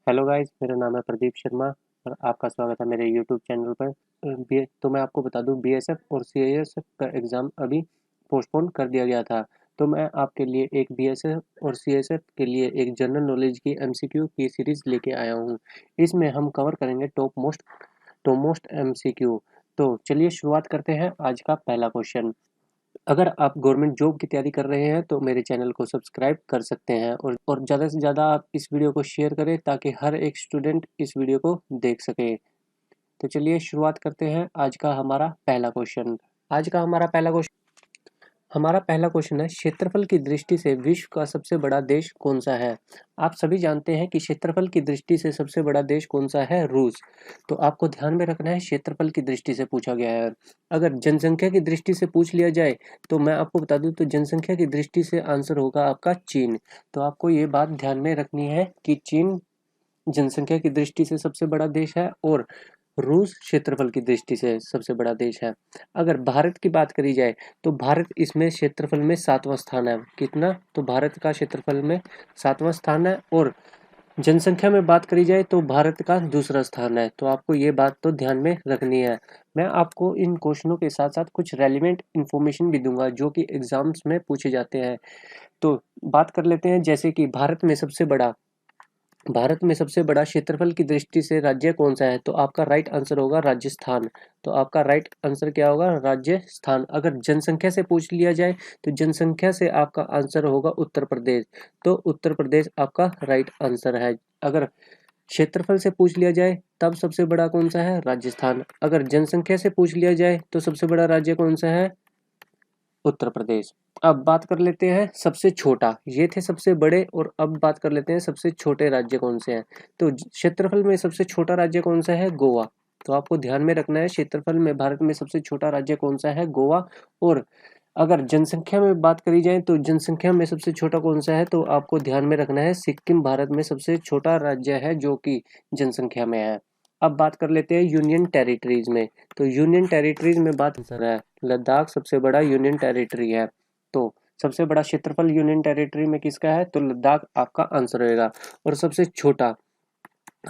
Hello guys, मेरा नाम है प्रदीप शर्मा और आपका स्वागत है मेरे यूट्यूब चैनल पर। तो मैं आपको बता दूं, बीएसएफ और सीआईएसएफ का एग्ज़ाम अभी पोस्टपोन कर दिया गया था। तो मैं आपके लिए एक बीएसएफ और सीआईएसएफ के लिए एक जनरल नॉलेज की एमसीक्यू की सीरीज़ लेके आया हूँ। इसमें हम कवर करेंगे टॉप मोस्ट एमसीक्यू। तो चलिए शुरुआत करते हैं। आज का पहला क्वेश्चन। अगर आप गवर्नमेंट जॉब की तैयारी कर रहे हैं तो मेरे चैनल को सब्सक्राइब कर सकते हैं और ज़्यादा से ज़्यादा आप इस वीडियो को शेयर करें ताकि हर एक स्टूडेंट इस वीडियो को देख सके। तो चलिए शुरुआत करते हैं आज का हमारा पहला क्वेश्चन। आज का हमारा पहला क्वेश्चन है, क्षेत्रफल की दृष्टि से विश्व का सबसे बड़ा देश कौन सा है। आप सभी जानते हैं कि क्षेत्रफल की दृष्टि से सबसे बड़ा देश कौन सा है, रूस। तो आपको ध्यान में रखना है, क्षेत्रफल की दृष्टि से पूछा गया है। अगर जनसंख्या की दृष्टि से पूछ लिया जाए तो मैं आपको बता दूं, तो जनसंख्या की दृष्टि से आंसर होगा आपका चीन। तो आपको ये बात ध्यान में रखनी है कि चीन जनसंख्या की दृष्टि से सबसे बड़ा देश है और रूस क्षेत्रफल की दृष्टि से सबसे बड़ा देश है। अगर भारत की बात करी जाए तो भारत इसमें क्षेत्रफल में 7वां स्थान है। कितना? तो भारत का क्षेत्रफल में 7वां स्थान है और जनसंख्या में बात करी जाए तो भारत का दूसरा स्थान है। तो आपको ये बात तो ध्यान में रखनी है। मैं आपको इन क्वेश्चनों के साथ साथ कुछ रेलिवेंट इंफॉर्मेशन भी दूंगा जो कि एग्जाम्स में पूछे जाते हैं। तो बात कर लेते हैं, जैसे कि भारत में सबसे बड़ा क्षेत्रफल की दृष्टि से राज्य कौन सा है। तो आपका राइट आंसर होगा राजस्थान। तो आपका राइट आंसर क्या होगा? राजस्थान। अगर जनसंख्या से पूछ लिया जाए तो जनसंख्या से आपका आंसर होगा उत्तर प्रदेश। तो उत्तर प्रदेश आपका राइट आंसर है। अगर क्षेत्रफल से पूछ लिया जाए तब सबसे बड़ा कौन सा है? राजस्थान। अगर जनसंख्या से पूछ लिया जाए तो सबसे बड़ा राज्य कौन सा है? उत्तर प्रदेश। अब बात कर लेते हैं सबसे छोटा। ये थे सबसे बड़े और अब बात कर लेते हैं सबसे छोटे राज्य कौन से हैं। तो क्षेत्रफल में सबसे छोटा राज्य कौन सा है? गोवा। तो आपको ध्यान में रखना है, क्षेत्रफल में भारत में सबसे छोटा राज्य कौन सा है? गोवा। और अगर जनसंख्या में बात करी जाए तो जनसंख्या में सबसे छोटा कौन सा है? तो आपको ध्यान में रखना है सिक्किम भारत में सबसे छोटा राज्य है जो कि जनसंख्या में है। अब बात कर लेते हैं यूनियन टेरिटरीज में। तो यूनियन टेरिटरीज में बात कर रहा है, लद्दाख सबसे बड़ा यूनियन टेरिटरी है। तो सबसे बड़ा क्षेत्रफल यूनियन टेरिटरी में किसका है? तो लद्दाख आपका आंसर रहेगा। और सबसे छोटा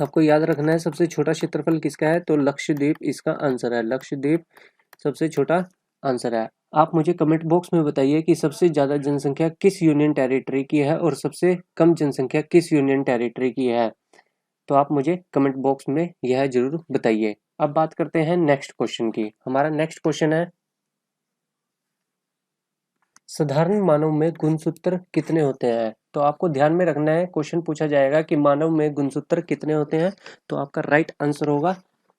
आपको याद रखना है, सबसे छोटा क्षेत्रफल किसका है? तो लक्षद्वीप इसका आंसर है। लक्षद्वीप सबसे छोटा आंसर है। आप मुझे कमेंट बॉक्स में बताइए कि सबसे ज़्यादा जनसंख्या किस यूनियन टेरिटरी की है और सबसे कम जनसंख्या किस यूनियन टेरिटरी की है। तो आप मुझे कमेंट बॉक्स में यह जरूर बताइए। अब बात करते हैं नेक्स्ट क्वेश्चन की। हमारा नेक्स्ट क्वेश्चन है, साधारण मानव में गुणसूत्र कितने होते हैं। तो आपको ध्यान में रखना है, क्वेश्चन पूछा जाएगा कि मानव में गुणसूत्र कितने होते हैं। तो आपका राइट आंसर होगा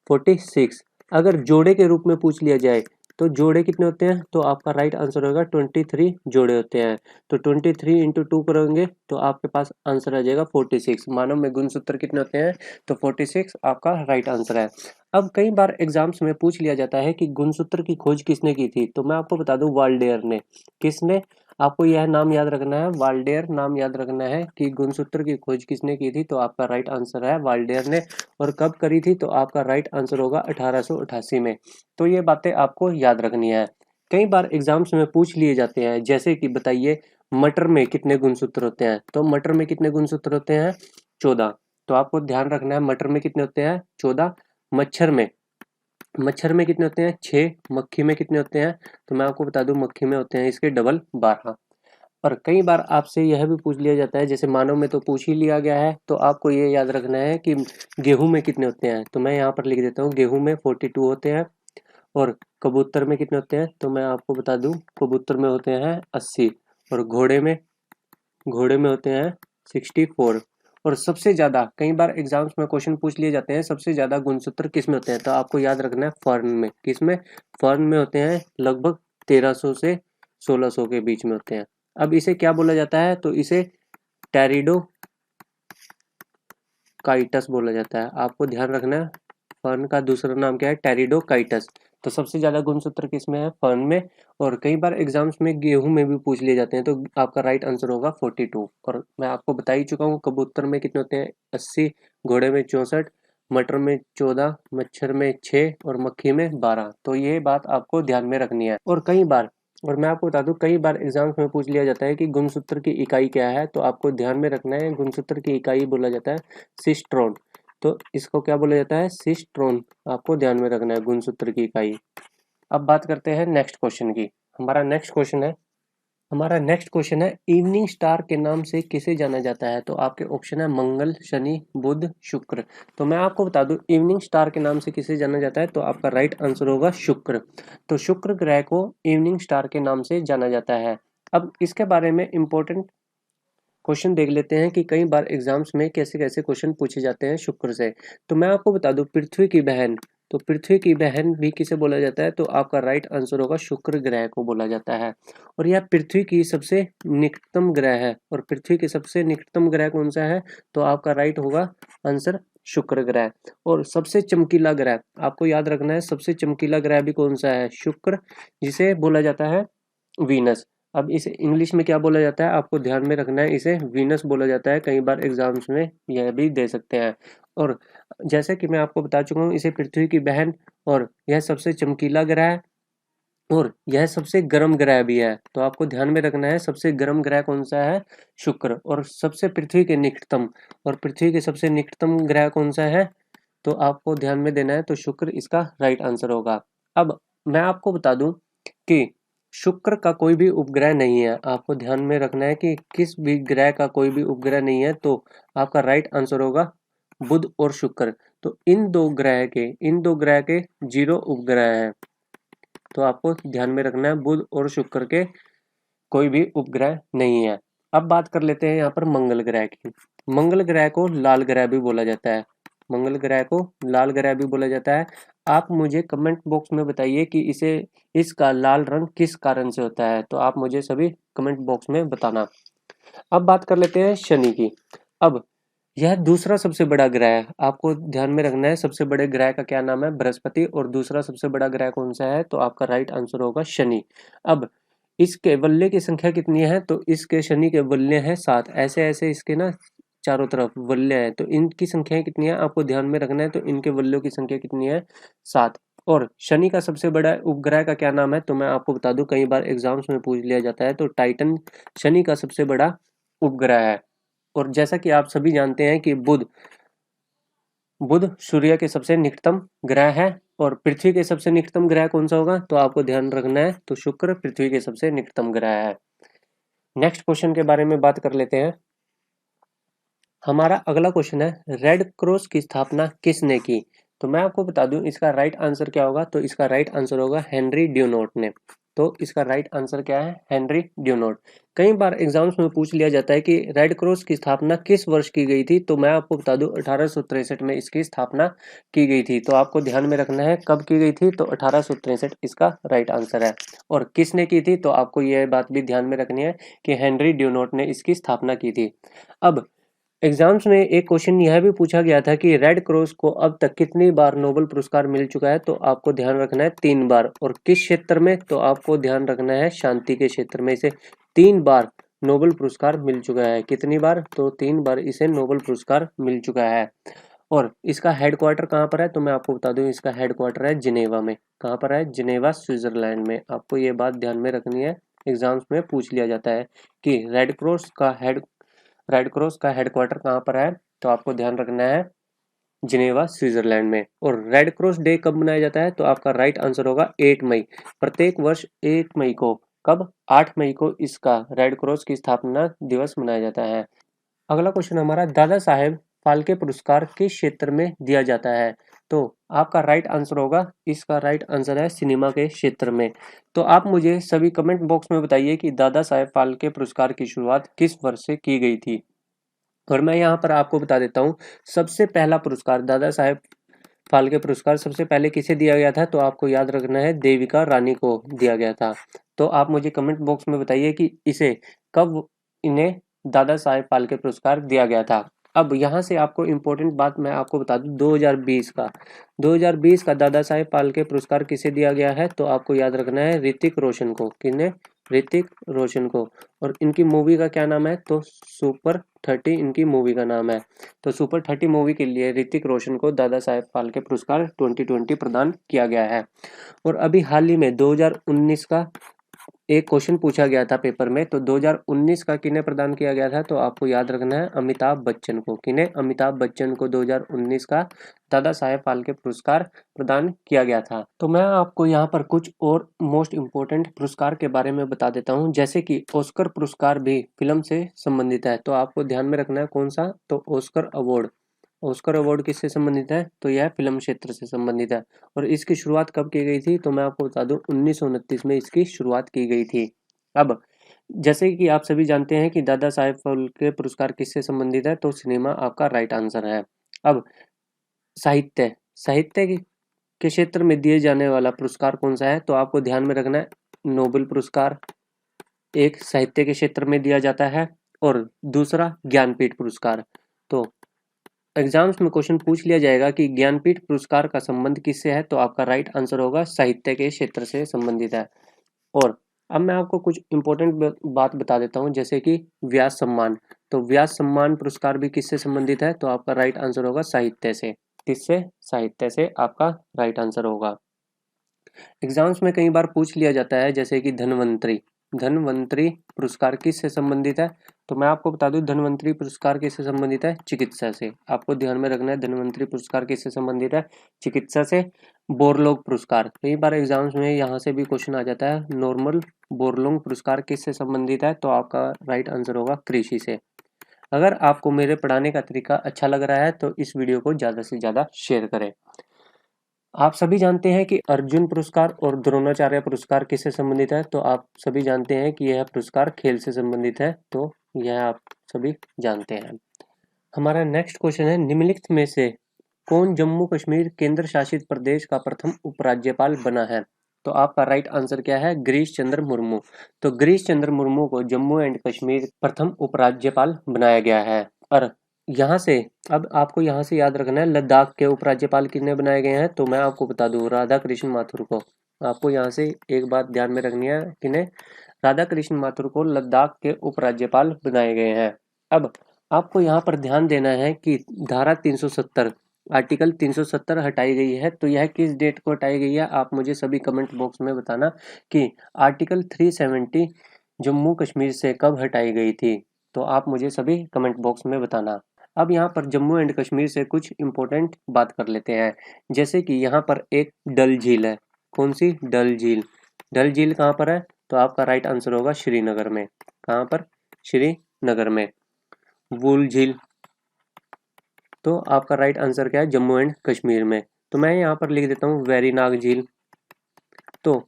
46। अगर जोड़े के रूप में पूछ लिया जाए तो जोड़े कितने होते हैं? तो आपका राइट आंसर होगा 23 जोड़े होते हैं। तो 23 इंटू 2 करेंगे तो आपके पास आंसर आ जाएगा 46। मानव में गुणसूत्र कितने होते हैं? तो 46 आपका राइट आंसर है। अब कई बार एग्जाम्स में पूछ लिया जाता है कि गुणसूत्र की खोज किसने की थी। तो मैं आपको बता दूं, वाल्डेयर ने। किसने? आपको यह नाम याद रखना है, वाल्डेयर नाम याद रखना है कि गुणसूत्र की खोज किसने की थी। तो आपका राइट आंसर है वाल्डेयर ने। और कब करी थी? तो आपका राइट आंसर होगा 1888 में। तो ये बातें आपको याद रखनी है। कई बार एग्जाम्स में पूछ लिए जाते हैं, जैसे कि बताइए मटर में कितने गुणसूत्र होते हैं। तो मटर में कितने गुणसूत्र होते हैं? 14। तो आपको ध्यान रखना है, मटर में कितने होते हैं? 14। मच्छर में कितने होते हैं? 6। मक्खी में कितने होते हैं? तो मैं आपको बता दूं, मक्खी में होते हैं इसके डबल 12। और कई बार आपसे यह भी पूछ लिया जाता है, जैसे मानव में तो पूछ ही लिया गया है, तो आपको ये याद रखना है कि गेहूं में कितने होते हैं। तो मैं यहाँ पर लिख देता हूँ, गेहूं में 42 होते हैं। और कबूतर में कितने होते हैं? तो मैं आपको बता दूं, कबूतर में होते हैं 80। और घोड़े में होते हैं 64। और सबसे ज्यादा कई बार एग्जाम्स में क्वेश्चन पूछ लिए जाते हैं, सबसे ज्यादा गुणसूत्र किस में होते हैं। तो आपको याद रखना है फर्न में। किस में? फर्न में होते हैं लगभग 1300 से 1600 के बीच में होते हैं। अब इसे क्या बोला जाता है? तो इसे टेरिडो काइटस बोला जाता है। आपको ध्यान रखना है, फर्न का दूसरा नाम क्या है? टेरिडो काइटस। तो सबसे ज्यादा गुणसूत्र किसमें है? फर्न में। और कई बार एग्जाम्स में गेहूं में भी पूछ लिए जाते हैं, तो आपका राइट आंसर होगा 42। और मैं आपको बता ही चुका हूँ, कबूतर में कितने होते हैं? 80। घोड़े में 64। मटर में 14। मच्छर में 6 और मक्खी में 12। तो ये बात आपको ध्यान में रखनी है। और कई बार और मैं आपको बता दूं कई बार एग्जाम्स में पूछ लिया जाता है कि गुणसूत्र की इकाई क्या है, तो आपको ध्यान में रखना है गुणसूत्र की इकाई बोला जाता है सिस्ट्रॉन। तो इसको क्या बोला जाता है? सिस्ट्रॉन। आपको ध्यान में रखना है गुणसूत्र की इकाई। अब बात करते हैं नेक्स्ट क्वेश्चन की। हमारा नेक्स्ट क्वेश्चन है इवनिंग स्टार के नाम से किसे जाना जाता है? तो आपके ऑप्शन है मंगल, शनि, बुध, शुक्र। तो मैं आपको बता दूं इवनिंग स्टार के नाम से किसे जाना जाता है, तो आपका राइट आंसर होगा शुक्र। तो शुक्र ग्रह को इवनिंग स्टार के नाम से जाना जाता है। अब इसके बारे में इंपॉर्टेंट क्वेश्चन देख लेते हैं कि कई बार एग्जाम्स में कैसे कैसे क्वेश्चन पूछे जाते हैं शुक्र से। तो मैं आपको बता दूं पृथ्वी की बहन, तो पृथ्वी की बहन भी किसे बोला जाता है? तो आपका राइट आंसर होगा शुक्र ग्रह को बोला जाता है। और यह पृथ्वी की सबसे निकटतम ग्रह है। और पृथ्वी के सबसे निकटतम ग्रह कौन सा है? तो आपका राइट होगा आंसर शुक्र ग्रह। और सबसे चमकीला ग्रह आपको याद रखना है, सबसे चमकीला ग्रह भी कौन सा है? शुक्र, जिसे बोला जाता है वीनस। अब इसे इंग्लिश में क्या बोला जाता है? आपको ध्यान में रखना है, इसे वीनस बोला जाता है। कई बार एग्जाम्स में यह भी दे सकते हैं। और जैसे कि मैं आपको बता चुका हूँ, इसे पृथ्वी की बहन और यह सबसे चमकीला ग्रह है और यह सबसे गर्म ग्रह भी है। तो आपको ध्यान में रखना है सबसे गर्म ग्रह कौन सा है? शुक्र। और सबसे पृथ्वी के निकटतम, और पृथ्वी के सबसे निकटतम ग्रह कौन सा है? तो आपको ध्यान में देना है, तो शुक्र इसका राइट आंसर होगा। अब मैं आपको बता दूं कि शुक्र का कोई भी उपग्रह नहीं है। आपको ध्यान में रखना है कि किस भी ग्रह का कोई भी उपग्रह नहीं है। तो आपका राइट आंसर होगा बुध और शुक्र। तो इन दो ग्रह के 0 उपग्रह हैं। तो आपको ध्यान में रखना है बुध और शुक्र के कोई भी उपग्रह नहीं है। अब बात कर लेते हैं यहाँ पर मंगल ग्रह की। मंगल ग्रह को लाल ग्रह भी बोला जाता है। मंगल ग्रह को लाल ग्रह भी बोला जाता है। आप मुझे कमेंट बॉक्स में बताइए कि इसका लाल रंग किस कारण से होता है। तो आप मुझे सभी कमेंट बॉक्स में बताना। अब बात कर लेते हैं शनि की। अब यह दूसरा सबसे बड़ा ग्रह है। आपको ध्यान में रखना है सबसे बड़े ग्रह का क्या नाम है? बृहस्पति। और दूसरा सबसे बड़ा ग्रह कौन सा है? तो आपका राइट आंसर होगा शनि। अब इसके बल्ले की संख्या कितनी है? तो इसके शनि के बल्ले हैं 7। ऐसे ऐसे इसके ना चारों तरफ बल्ले हैं। तो इनकी संख्या कितनी है आपको ध्यान में रखना है। तो इनके बल्लों की संख्या कितनी है? 7। और शनि का सबसे बड़ा उपग्रह का क्या नाम है? तो मैं आपको बता दूं कई बार एग्जाम्स में पूछ लिया जाता है। तो टाइटन शनि का सबसे बड़ा उपग्रह है। और जैसा कि आप सभी जानते हैं कि बुध सूर्य के सबसे निकटतम ग्रह है। और पृथ्वी के सबसे निकटतम ग्रह कौन सा होगा? तो आपको ध्यान रखना है, तो शुक्र पृथ्वी के सबसे निकटतम ग्रह है। नेक्स्ट क्वेश्चन के बारे में बात कर लेते हैं। हमारा अगला क्वेश्चन है रेड क्रॉस की स्थापना किसने की? तो मैं आपको बता दूं इसका राइट आंसर क्या होगा। तो इसका राइट आंसर होगा हेनरी ड्यूनोट ने। तो इसका राइट आंसर क्या है? हेनरी ड्यूनोट। कई बार एग्जाम्स में पूछ लिया जाता है कि रेड क्रॉस की स्थापना किस वर्ष की गई थी। तो मैं आपको बता दूं 1863 में इसकी स्थापना की गई थी। तो आपको ध्यान में रखना है कब की गई थी। तो 1863 इसका राइट आंसर है। और किसने की थी? तो आपको यह बात भी ध्यान में रखनी है कि हेनरी ड्यूनोट ने इसकी स्थापना की थी। अब एग्जाम्स में एक क्वेश्चन यह भी पूछा गया था कि रेड क्रॉस को अब तक कितनी बार नोबेल पुरस्कार मिल चुका है। तो आपको ध्यान रखना है 3 बार। और किस क्षेत्र में? तो आपको ध्यान रखना है शांति के क्षेत्र में इसे 3 बार नोबेल पुरस्कार मिल चुका है। कितनी बार? तो 3 बार इसे नोबेल पुरस्कार मिल चुका है। और इसका हेडक्वार्टर कहाँ पर है? तो मैं आपको बता दूं इसका हेडक्वार्टर है जिनेवा में। कहाँ पर है? जिनेवा स्विट्जरलैंड में। आपको ये बात ध्यान में रखनी है, एग्जाम्स में पूछ लिया जाता है कि रेड क्रॉस का हेडक्वार्टर कहाँ पर है। तो आपको ध्यान रखना है जिनेवा स्विट्जरलैंड में। और रेड क्रॉस डे कब मनाया जाता है? तो आपका राइट आंसर होगा 8 मई। प्रत्येक वर्ष 8 मई को, कब? 8 मई को इसका रेड क्रॉस की स्थापना दिवस मनाया जाता है। अगला क्वेश्चन हमारा दादा साहेब फाल्के पुरस्कार किस क्षेत्र में दिया जाता है? तो आपका राइट आंसर होगा, इसका राइट आंसर है सिनेमा के क्षेत्र में। तो आप मुझे सभी कमेंट बॉक्स में बताइए कि दादा साहेब फाल्के पुरस्कार की शुरुआत किस वर्ष से की गई थी। और मैं यहाँ पर आपको बता देता हूँ सबसे पहला पुरस्कार दादा साहेब फाल्के पुरस्कार सबसे पहले किसे दिया गया था। तो आपको याद रखना है देविका रानी को दिया गया था। तो आप मुझे कमेंट बॉक्स में बताइए कि इसे कब इन्हें दादा साहेब फाल्के पुरस्कार दिया गया था। अब यहाँ से आपको इम्पोर्टेंट बात मैं आपको बता दूं 2020 का दादा साहेब फाल्के पुरस्कार किसे दिया गया है। तो आपको याद रखना है ऋतिक रोशन को। किन्हें? ऋतिक रोशन को। और इनकी मूवी का क्या नाम है? तो सुपर 30 इनकी मूवी का नाम है। तो सुपर 30 मूवी के लिए ऋतिक रोशन को दादा साहेब फाल्के पुरस्कार 2020 प्रदान किया गया है। और अभी हाल ही में 2019 का एक क्वेश्चन पूछा गया था पेपर में, तो 2019 का किन्हें प्रदान किया गया था, तो आपको याद रखना है अमिताभ बच्चन को। किन्हें? अमिताभ बच्चन को 2019 का दादा साहेब फाल्के पुरस्कार प्रदान किया गया था। तो मैं आपको यहाँ पर कुछ और मोस्ट इम्पोर्टेंट पुरस्कार के बारे में बता देता हूँ, जैसे कि ऑस्कर पुरस्कार भी फिल्म से संबंधित है, तो आपको ध्यान में रखना है कौन सा, तो ऑस्कर अवार्ड। ऑस्कर अवार्ड किससे संबंधित है, तो यह फिल्म क्षेत्र से संबंधित है। और इसकी शुरुआत कब की गई थी, तो मैं आपको बता दूं 1929 में इसकी शुरुआत की गई थी। अब जैसे कि आप सभी जानते हैं कि दादा साहेब फाल्के पुरस्कार किससे संबंधित है, तो सिनेमा आपका राइट आंसर है। अब साहित्य साहित्य के क्षेत्र में दिए जाने वाला पुरस्कार कौन सा है, तो आपको ध्यान में रखना है नोबेल पुरस्कार एक साहित्य के क्षेत्र में दिया जाता है, और दूसरा ज्ञानपीठ पुरस्कार। तो एग्जाम्स में क्वेश्चन पूछ लिया जाएगा कि ज्ञानपीठ पुरस्कार का संबंध किससे है, तो आपका राइट आंसर होगा साहित्य के क्षेत्र से संबंधित है। और अब मैं आपको कुछ इंपॉर्टेंट बात बता देता हूँ, जैसे कि व्यास सम्मान। तो व्यास सम्मान पुरस्कार भी किससे संबंधित है, तो आपका राइट आंसर होगा साहित्य से। किससे? साहित्य से आपका राइट आंसर होगा। एग्जाम्स में कई बार पूछ लिया जाता है, जैसे कि धन्वंतरी धन्वंतरी पुरस्कार किससे संबंधित है, तो मैं आपको बता दूं धन्वंतरी पुरस्कार किससे संबंधित है, चिकित्सा से। आपको ध्यान में रखना है धन्वंतरी पुरस्कार किससे संबंधित है, चिकित्सा से। बोरलोग पुरस्कार कई बार एग्जाम्स में यहाँ से भी क्वेश्चन आ जाता है, नॉर्मल बोरलोग पुरस्कार किससे संबंधित है, तो आपका राइट आंसर होगा कृषि से। अगर आपको मेरे पढ़ाने का तरीका अच्छा लग रहा है तो इस वीडियो को ज़्यादा से ज़्यादा शेयर करें। आप सभी जानते हैं कि अर्जुन पुरस्कार और द्रोणाचार्य पुरस्कार किससे संबंधित है, तो आप सभी जानते हैं कि यह पुरस्कार खेल से संबंधित है, तो यह आप सभी जानते हैं। हमारा नेक्स्ट क्वेश्चन है, निम्नलिखित में से कौन जम्मू कश्मीर केंद्र शासित प्रदेश का प्रथम उपराज्यपाल बना है, तो आपका राइट आंसर क्या है, गिरीश चंद्र मुर्मू। तो गिरीश चंद्र मुर्मू को जम्मू एंड कश्मीर प्रथम उपराज्यपाल बनाया गया है। और यहाँ से अब आपको यहाँ से याद रखना है लद्दाख के उपराज्यपाल कितने बनाए गए हैं, तो मैं आपको बता दूं राधा कृष्ण माथुर को। आपको यहाँ से एक बात ध्यान में रखनी है, किन्हें? राधा कृष्ण माथुर को लद्दाख के उपराज्यपाल बनाए गए हैं। अब आपको यहाँ पर ध्यान देना है कि धारा 370 आर्टिकल 370 हटाई गई है, तो यह किस डेट को हटाई गई है, आप मुझे सभी कमेंट बॉक्स में बताना कि आर्टिकल 370 जम्मू कश्मीर से कब हटाई गई थी, तो आप मुझे सभी कमेंट बॉक्स में बताना। अब यहाँ पर जम्मू एंड कश्मीर से कुछ इम्पोर्टेंट बात कर लेते हैं, जैसे कि यहाँ पर एक डल झील है। कौन सी? डल झील। डल झील कहाँ पर है, तो आपका राइट आंसर होगा श्रीनगर में। कहाँ पर? श्रीनगर में। वुल झील, तो आपका राइट आंसर क्या है, जम्मू एंड कश्मीर में। तो मैं यहाँ पर लिख देता हूँ वेरीनाग झील। तो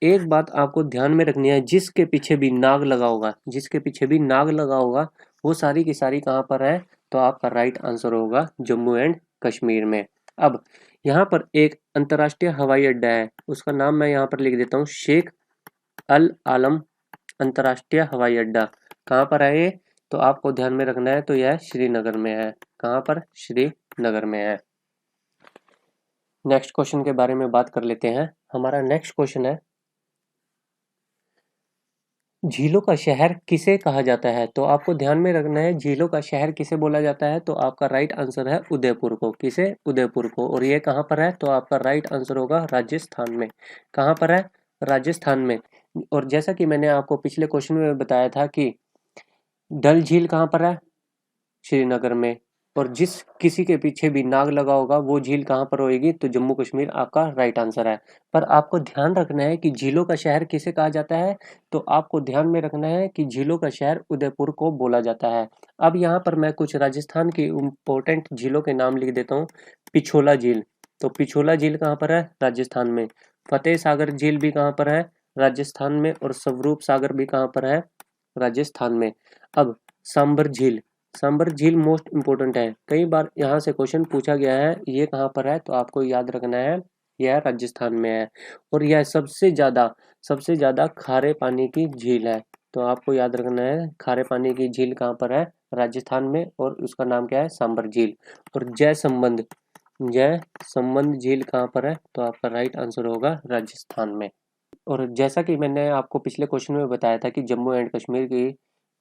एक बात आपको ध्यान में रखनी है, जिसके पीछे भी नाग लगा होगा, जिसके पीछे भी नाग लगा होगा, वो सारी की सारी कहाँ पर है, तो आपका राइट आंसर होगा जम्मू एंड कश्मीर में। अब यहाँ पर एक अंतर्राष्ट्रीय हवाई अड्डा है, उसका नाम मैं यहाँ पर लिख देता हूँ शेख अल आलम अंतर्राष्ट्रीय हवाई अड्डा। कहाँ पर है ये, तो आपको ध्यान में रखना है, तो यह श्रीनगर में है। कहाँ पर? श्रीनगर में है। नेक्स्ट क्वेश्चन के बारे में बात कर लेते हैं। हमारा नेक्स्ट क्वेश्चन है, झीलों का शहर किसे कहा जाता है, तो आपको ध्यान में रखना है झीलों का शहर किसे बोला जाता है, तो आपका राइट आंसर है उदयपुर को। किसे? उदयपुर को। और ये कहाँ पर है, तो आपका राइट आंसर होगा राजस्थान में। कहाँ पर है? राजस्थान में। और जैसा कि मैंने आपको पिछले क्वेश्चन में बताया था कि डल झील कहाँ पर है, श्रीनगर में। और जिस किसी के पीछे भी नाग लगा होगा वो झील कहाँ पर होएगी, तो जम्मू कश्मीर आपका राइट आंसर है। पर आपको ध्यान रखना है कि झीलों का शहर किसे कहा जाता है, तो आपको ध्यान में रखना है कि झीलों का शहर उदयपुर को बोला जाता है। अब यहाँ पर मैं कुछ राजस्थान की इम्पोर्टेंट झीलों के नाम लिख देता हूँ। पिछोला झील, तो पिछोला झील कहाँ पर है, राजस्थान में। फतेह सागर झील भी कहाँ पर है, राजस्थान में। और स्वरूप सागर भी कहाँ पर है, राजस्थान में। अब सांबर झील, सांबर झील मोस्ट इम्पोर्टेंट है, कई बार यहाँ से क्वेश्चन पूछा गया है, ये कहाँ पर है, तो आपको याद रखना है यह राजस्थान में है। और यह सबसे ज्यादा खारे पानी की झील है, तो आपको याद रखना है खारे पानी की झील कहाँ पर है, राजस्थान में। और उसका नाम क्या है, सांबर झील। और जय संबंध झील कहाँ पर है, तो आपका राइट आंसर होगा राजस्थान में। और जैसा कि मैंने आपको पिछले क्वेश्चन में बताया था कि जम्मू एंड कश्मीर की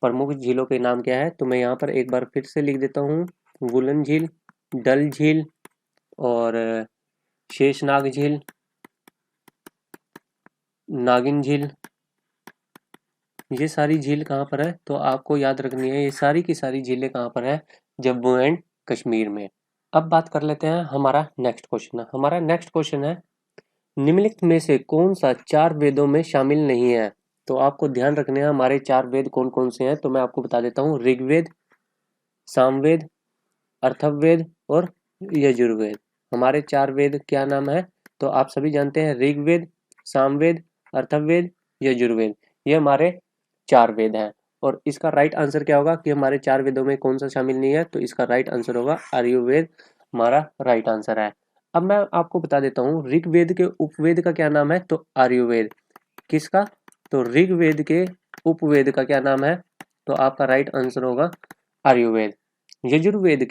प्रमुख झीलों के नाम क्या है, तो मैं यहाँ पर एक बार फिर से लिख देता हूँ। वुलन झील, डल झील, और शेषनाग झील, नागिन झील, ये सारी झील कहाँ पर है? तो आपको याद रखनी है, ये सारी की सारी झीलें कहाँ पर है? जम्मू एंड कश्मीर में। अब बात कर लेते हैं हमारा नेक्स्ट क्वेश्चन। हमारा नेक्स्ट क्वेश्चन है, निम्नलिखित में से कौन सा 4 वेदों में शामिल नहीं है? तो आपको ध्यान रखने हैं हमारे 4 वेद कौन कौन से हैं, तो मैं आपको बता देता हूँ। ऋग्वेद, सामवेद, अथर्ववेद और यजुर्वेद। हमारे 4 वेद क्या नाम है? तो आप सभी जानते हैं, ऋग्वेद, सामवेद, अथर्ववेद, यजुर्वेद। ये हमारे 4 वेद हैं। और इसका राइट आंसर क्या होगा कि हमारे 4 वेदों में कौन सा शामिल नहीं है? तो इसका राइट आंसर होगा आयुर्वेद, हमारा राइट आंसर है। अब मैं आपको बता देता हूँ, ऋग्वेद के उपवेद का क्या नाम है? तो आयुर्वेद। किसका? तो ऋग्वेद के उपवेद का क्या नाम है? तो आपका राइट आंसर होगा आयुर्वेद। यजुर्वेद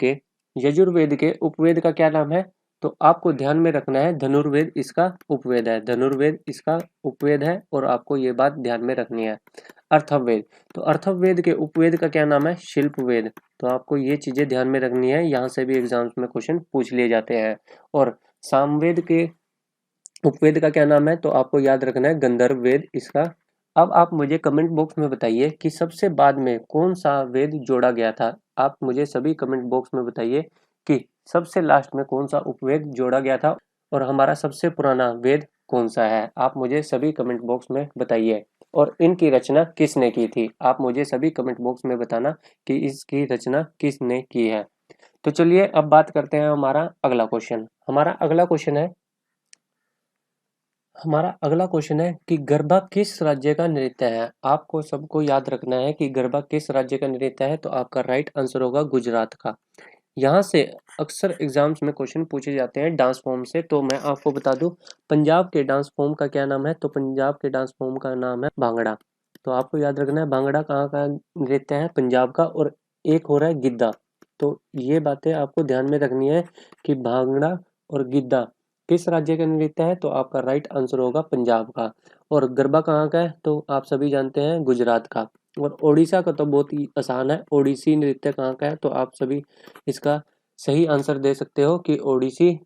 के उपवेद का क्या नाम है? तो आपको ध्यान में रखना है, धनुर्वेद इसका उपवेद है। धनुर्वेद इसका उपवेद है और आपको ये बात ध्यान में रखनी है। अथर्ववेद, तो अथर्ववेद के उपवेद का क्या नाम है? शिल्पवेद। तो आपको ये चीजें ध्यान में रखनी है, यहाँ से भी एग्जाम्स में क्वेश्चन पूछ लिए जाते हैं। और सामवेद के उपवेद का क्या नाम है? तो आपको याद रखना है गंधर्व वेद इसका। अब आप मुझे कमेंट बॉक्स में बताइए कि सबसे बाद में कौन सा वेद जोड़ा गया था। आप मुझे सभी कमेंट बॉक्स में बताइए कि सबसे लास्ट में कौन सा उपवेद जोड़ा गया था और हमारा सबसे पुराना वेद कौन सा है। आप मुझे सभी कमेंट बॉक्स में बताइए। और इनकी रचना किसने की थी? आप मुझे सभी कमेंट बॉक्स में बताना कि इसकी रचना किसने की है। तो चलिए अब बात करते हैं हमारा अगला क्वेश्चन। हमारा अगला क्वेश्चन है कि गरबा किस राज्य का नृत्य है? आपको सबको याद रखना है कि गरबा किस राज्य का नृत्य है। तो आपका राइट आंसर होगा गुजरात का। यहाँ से अक्सर एग्जाम्स में क्वेश्चन पूछे जाते हैं डांस फॉर्म से। तो मैं आपको बता दूं, पंजाब के डांस फॉर्म का क्या नाम है? तो पंजाब के डांस फॉर्म का नाम है भांगड़ा। तो आपको याद रखना है भांगड़ा कहाँ का नृत्य है? पंजाब का। और एक हो रहा है गिद्धा। तो ये बातें आपको ध्यान में रखनी है कि भांगड़ा और गिद्धा किस राज्य का नृत्य है। तो आपका राइट आंसर होगा पंजाब का। और गरबा कहाँ का है? तो आप सभी जानते हैं गुजरात का। और ओडिशा का तो बहुत ही आसान है, ओडिसी नृत्य कहाँ का है? तो आप सभी इसका सही आंसर दे सकते हो कि ओडिसी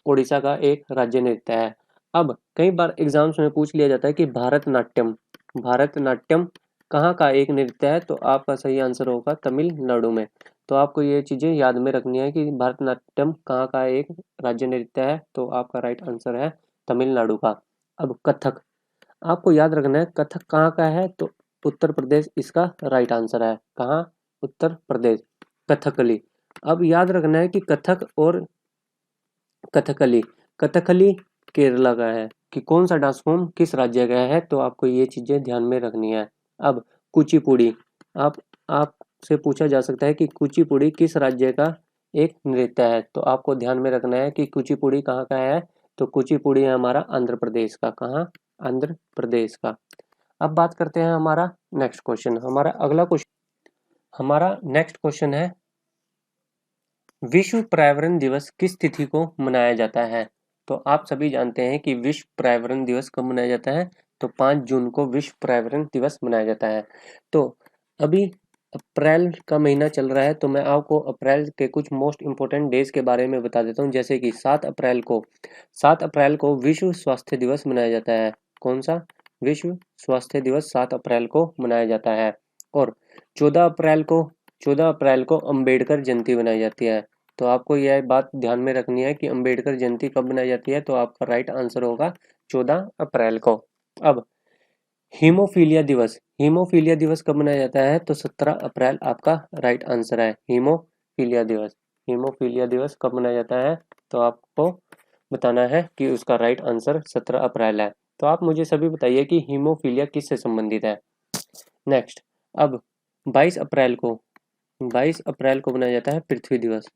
ओडिशा का एक राज्य नृत्य है। अब कई बार एग्जाम्स में पूछ लिया जाता है कि भारतनाट्यम कहाँ का एक नृत्य है? तो आपका सही आंसर होगा तमिलनाडु में। तो आपको ये चीजें याद में रखनी है कि भारतनाट्यम कहाँ का एक राज्य नृत्य है। तो आपका राइट आंसर है तमिलनाडु का। अब कथक, आपको याद रखना है कथक कहाँ का है? तो उत्तर प्रदेश इसका राइट आंसर है। कहाँ? उत्तर प्रदेश। कथकली, अब याद रखना है कि कथक और कथकली, कथकली केरला का है कि कौन सा डांस फॉर्म किस राज्य का है। तो आपको ये चीजें ध्यान में रखनी है। अब कुचिपुड़ी, आप आपसे पूछा जा सकता है कि कुचिपुड़ी किस राज्य का एक नृत्य है। तो आपको ध्यान में रखना है कि कुचिपुड़ी कहाँ का है। तो कुचिपुड़ी है हमारा आंध्र प्रदेश का। कहाँ? आंध्र प्रदेश का। अब बात करते हैं हमारा नेक्स्ट क्वेश्चन। हमारा नेक्स्ट क्वेश्चन है, विश्व पर्यावरण दिवस किस तिथि को मनाया जाता है? तो आप सभी जानते हैं कि विश्व पर्यावरण दिवस कब मनाया जाता है। तो 5 जून को विश्व पर्यावरण दिवस मनाया जाता है। तो अभी अप्रैल का महीना चल रहा है, तो मैं आपको अप्रैल के कुछ मोस्ट इंपोर्टेंट डेज के बारे में बता देता हूँ। जैसे कि 7 अप्रैल को विश्व स्वास्थ्य दिवस मनाया जाता है। कौन सा? विश्व स्वास्थ्य दिवस 7 अप्रैल को मनाया जाता है। और 14 अप्रैल को अम्बेडकर जयंती मनाई जाती है। तो आपको यह बात ध्यान में रखनी है कि अम्बेडकर जयंती कब मनाई जाती है। तो आपका राइट आंसर होगा 14 अप्रैल को। अब हीमोफीलिया दिवस कब मनाया जाता है? तो 17 अप्रैल आपका राइट आंसर है। हीमोफीलिया दिवस कब मनाया जाता है? तो आपको बताना है कि उसका राइट आंसर 17 अप्रैल है। तो आप मुझे सभी बताइए कि हीमोफीलिया किससे संबंधित है। नेक्स्ट, अब 22 अप्रैल को 22 अप्रैल को मनाया जाता है पृथ्वी दिवस।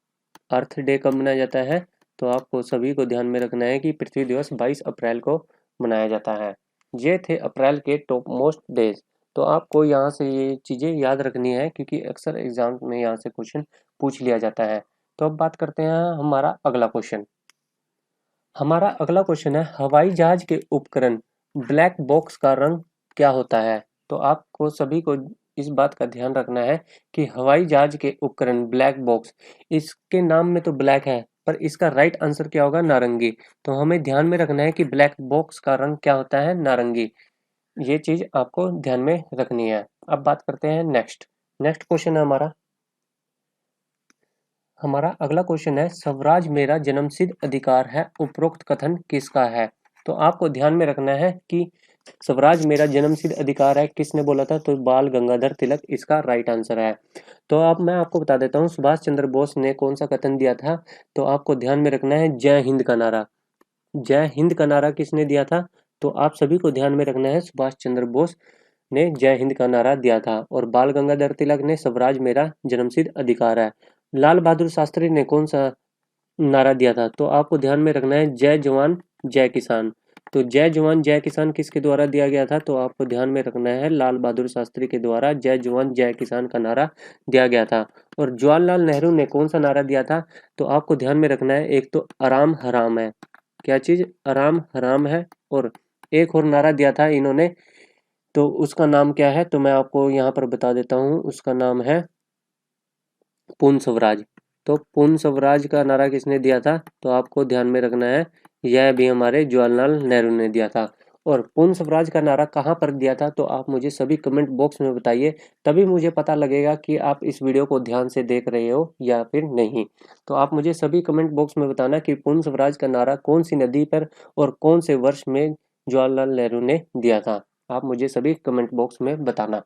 अर्थ डे कब मनाया जाता है? तो आपको सभी को ध्यान में रखना है कि पृथ्वी दिवस 22 अप्रैल को मनाया जाता है। ये थे अप्रैल के टॉप मोस्ट डेज। तो आपको यहाँ से ये चीज़ें याद रखनी है क्योंकि अक्सर एग्जाम में यहाँ से क्वेश्चन पूछ लिया जाता है। तो अब बात करते हैं हमारा अगला क्वेश्चन है, हवाई जहाज के उपकरण ब्लैक बॉक्स का रंग क्या होता है? तो आपको सभी को इस बात का ध्यान रखना है कि हवाई जहाज के उपकरण ब्लैक बॉक्स, इसके नाम में तो ब्लैक है पर इसका राइट आंसर क्या होगा? नारंगी। तो हमें ध्यान में रखना है कि ब्लैक बॉक्स का रंग क्या होता है? नारंगी। ये चीज आपको ध्यान में रखनी है। अब बात करते हैं नेक्स्ट क्वेश्चन है हमारा अगला क्वेश्चन है, स्वराज मेरा जन्मसिद्ध अधिकार है, उपरोक्त कथन किसका है? तो आपको ध्यान में रखना है कि स्वराज मेरा जन्मसिद्ध अधिकार है किसने बोला था? तो बाल गंगाधर तिलक इसका राइट आंसर है। तो अब मैं आपको बता देता हूँ सुभाष चंद्र बोस ने कौन सा कथन दिया था। तो आपको ध्यान में रखना है जय हिंद का नारा। जय हिंद का नारा किसने दिया था? तो आप सभी को ध्यान में रखना है सुभाष चंद्र बोस ने जय हिंद का नारा दिया था, और बाल गंगाधर तिलक ने स्वराज मेरा जन्मसिद्ध अधिकार है। लाल बहादुर शास्त्री ने कौन सा नारा दिया था? तो आपको ध्यान में रखना है जय जवान जय किसान। तो जय जवान जय किसान किसके द्वारा दिया गया था? तो आपको ध्यान में रखना है लाल बहादुर शास्त्री के द्वारा जय जवान जय किसान का नारा दिया गया था। और जवाहरलाल नेहरू ने कौन सा नारा दिया था? तो आपको ध्यान में रखना है, एक तो आराम हराम है, क्या चीज आराम हराम है, और एक और नारा दिया था इन्होंने, तो उसका नाम क्या है? तो मैं आपको यहाँ पर बता देता हूँ, उसका नाम है पूर्ण स्वराज। तो पूर्ण स्वराज का नारा किसने दिया था? तो आपको ध्यान में रखना है, यह भी हमारे जवाहरलाल नेहरू ने दिया था। और पूर्ण स्वराज का नारा कहाँ पर दिया था? तो आप मुझे सभी कमेंट बॉक्स में बताइए, तभी मुझे पता लगेगा कि आप इस वीडियो को ध्यान से देख रहे हो या फिर नहीं। तो आप मुझे सभी कमेंट बॉक्स में बताना कि पूर्ण स्वराज का नारा कौन सी नदी पर और कौन से वर्ष में जवाहरलाल नेहरू ने दिया था। आप मुझे सभी कमेंट बॉक्स में बताना।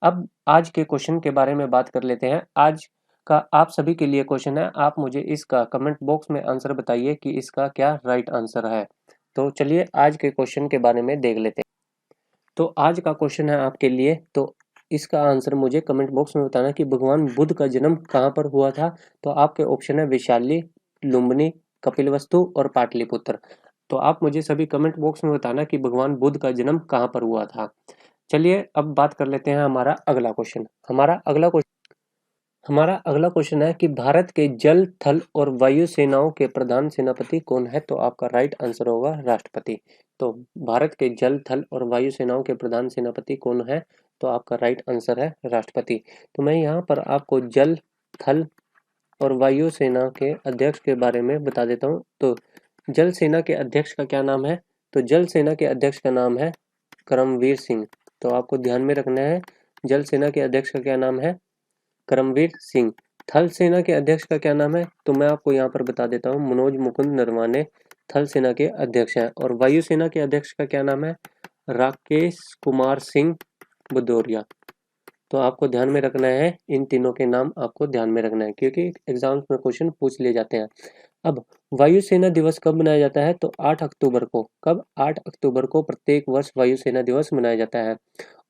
अब आज के क्वेश्चन के बारे में बात कर लेते हैं। आज का आप सभी के लिए क्वेश्चन है, आप मुझे इसका कमेंट बॉक्स में आंसर बताइए कि इसका क्या राइट आंसर है। तो चलिए आज के क्वेश्चन के बारे में देख लेते हैं। तो आज का क्वेश्चन है आपके लिए, तो इसका आंसर मुझे कमेंट बॉक्स में बताना कि भगवान बुद्ध का जन्म कहाँ पर हुआ था। तो आपके ऑप्शन है वैशाली, लुम्बिनी, कपिलवस्तु और पाटलिपुत्र। तो आप मुझे सभी कमेंट बॉक्स में बताना कि भगवान बुद्ध का जन्म कहाँ पर हुआ था। चलिए अब बात कर लेते हैं हमारा अगला क्वेश्चन। हमारा अगला क्वेश्चन है कि भारत के जल, थल और वायु सेनाओं के प्रधान सेनापति कौन है? तो आपका राइट आंसर होगा राष्ट्रपति। तो भारत के जल, थल और वायु सेनाओं के प्रधान सेनापति कौन है? तो आपका राइट आंसर है राष्ट्रपति। तो मैं यहाँ पर आपको जल, थल और वायु सेना के अध्यक्ष के बारे में बता देता हूँ। तो जल सेना के अध्यक्ष का क्या नाम है? तो जल सेना के अध्यक्ष का नाम है करमवीर सिंह। तो आपको ध्यान में रखना है, जल सेना के अध्यक्ष का क्या नाम है? करमवीर सिंह। थल सेना के अध्यक्ष का क्या नाम है? तो मैं आपको यहाँ पर बता देता हूँ, मनोज मुकुंद नरवाने थल सेना के अध्यक्ष हैं। और वायु सेना के अध्यक्ष का क्या नाम है? राकेश कुमार सिंह भदौरिया। तो आपको ध्यान में रखना है, इन तीनों के नाम आपको ध्यान में रखना है, क्योंकि एग्जाम्स में क्वेश्चन पूछ लिए जाते हैं। अब वायुसेना दिवस कब मनाया जाता है? तो 8 अक्टूबर को। कब? 8 अक्टूबर को प्रत्येक वर्ष वायुसेना दिवस मनाया जाता है।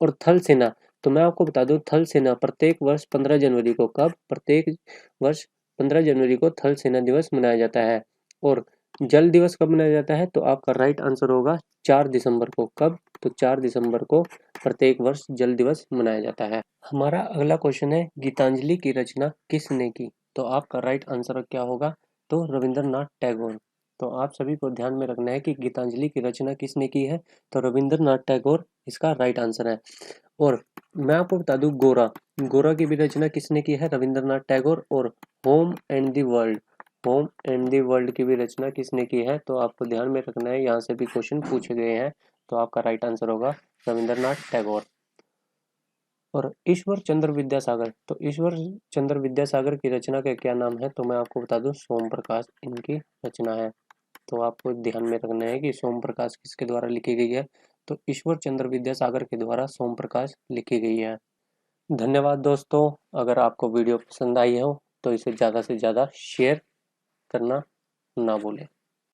और थल सेना, तो मैं आपको बता दूं, थल सेना प्रत्येक वर्ष 15 जनवरी को। कब? प्रत्येक वर्ष 15 जनवरी को थल सेना दिवस मनाया जाता है। और जल दिवस कब मनाया जाता है? तो आपका राइट आंसर होगा 4 दिसंबर को। कब? तो 4 दिसंबर को प्रत्येक वर्ष जल दिवस मनाया जाता है। हमारा अगला क्वेश्चन है, गीतांजलि की रचना किसने की? तो आपका राइट आंसर क्या होगा? तो रविंद्रनाथ टैगोर। तो आप सभी को ध्यान में रखना है कि गीतांजलि की रचना किसने की है? तो रविंद्रनाथ टैगोर इसका राइट आंसर है। और मैं आपको बता दूं, गोरा की भी रचना किसने की है? रविंद्रनाथ टैगोर। और होम एंड दी वर्ल्ड की भी रचना किसने की है? तो आपको ध्यान में रखना है, यहाँ से भी क्वेश्चन पूछे गए हैं। तो आपका राइट आंसर होगा रविंद्रनाथ टैगोर। और ईश्वर चंद्र विद्यासागर, तो ईश्वर चंद्र विद्यासागर की रचना का क्या नाम है? तो मैं आपको बता दूं, सोम प्रकाश इनकी रचना है। तो आपको ध्यान में रखना है कि सोम प्रकाश किसके द्वारा लिखी गई है? तो ईश्वर चंद्र विद्यासागर के द्वारा सोम प्रकाश लिखी गई है। धन्यवाद दोस्तों। अगर आपको वीडियो पसंद आई हो तो इसे ज़्यादा से ज़्यादा शेयर करना ना भूलें।